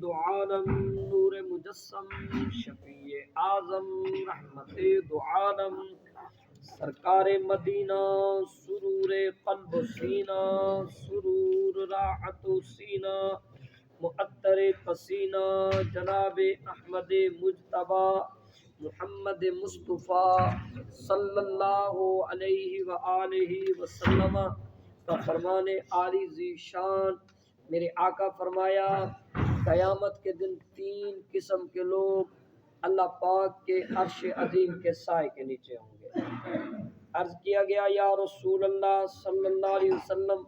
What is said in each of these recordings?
دو عالم نور مجسم شفیع اعظم رحمت دو عالم سرکار مدینہ سرور قلب و سینہ سرور راحت و سینہ معطر پسینہ جناب احمد مجتبی محمد مصطفیٰ صلی اللہ علیہ وآلہ وسلم کا فرمان عالی ذی شان میرے آقا فرمایا قیامت کے دن تین قسم کے لوگ اللہ پاک کے عرش عظیم کے سائے کے نیچے ہوں گے۔ عرض کیا گیا یا رسول اللہ صلی اللہ علیہ وسلم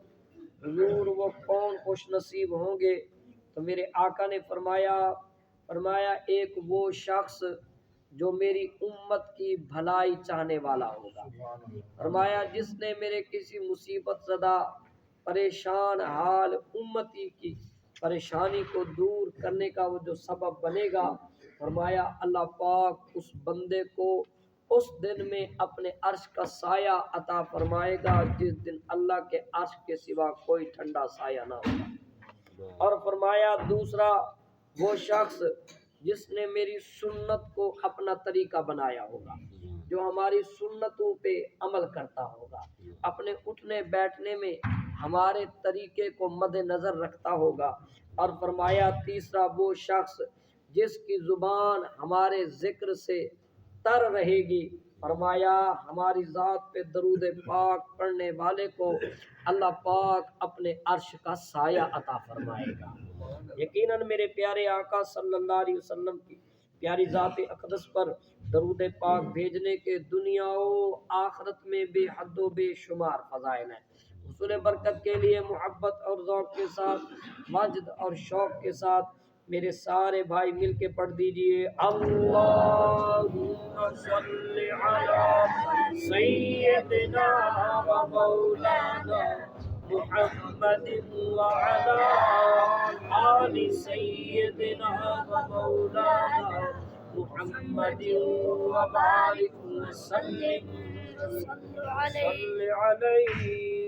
حضور وہ کون خوش نصیب ہوں گے؟ تو میرے آقا نے فرمایا ایک وہ شخص جو میری امت کی بھلائی چاہنے والا ہوگا، فرمایا جس نے میرے کسی مصیبت زدہ پریشان حال امتی کی پریشانی کو دور کرنے کا وہ جو سبب بنے گا، فرمایا اللہ پاک اس بندے کو اس دن میں اپنے عرش کا سایہ عطا فرمائے گا جس دن اللہ کے عرش کے سوا کوئی ٹھنڈا سایہ نہ ہوگا۔ اور فرمایا دوسرا وہ شخص جس نے میری سنت کو اپنا طریقہ بنایا ہوگا، جو ہماری سنتوں پہ عمل کرتا ہوگا، اپنے اٹھنے بیٹھنے میں ہمارے طریقے کو مد نظر رکھتا ہوگا۔ اور فرمایا تیسرا وہ شخص جس کی زبان ہمارے ذکر سے تر رہے گی، فرمایا ہماری ذات پہ درود پاک پڑھنے والے کو اللہ پاک اپنے عرش کا سایہ عطا فرمائے گا۔ یقیناً میرے پیارے آقا صلی اللہ علیہ وسلم کی پیاری ذات اقدس پر درود پاک بھیجنے کے دنیا و آخرت میں بے حد و بے شمار فضائل ہیں۔ حصول برکت کے لیے محبت اور ذوق کے ساتھ مجد اور شوق کے ساتھ میرے سارے بھائی مل کے پڑھ دیجئے اللہم صلی علی سیدنا و مولانا محمد وعلی آل سیدنا و مولانا محمد وبارک وسلم صلی علیہ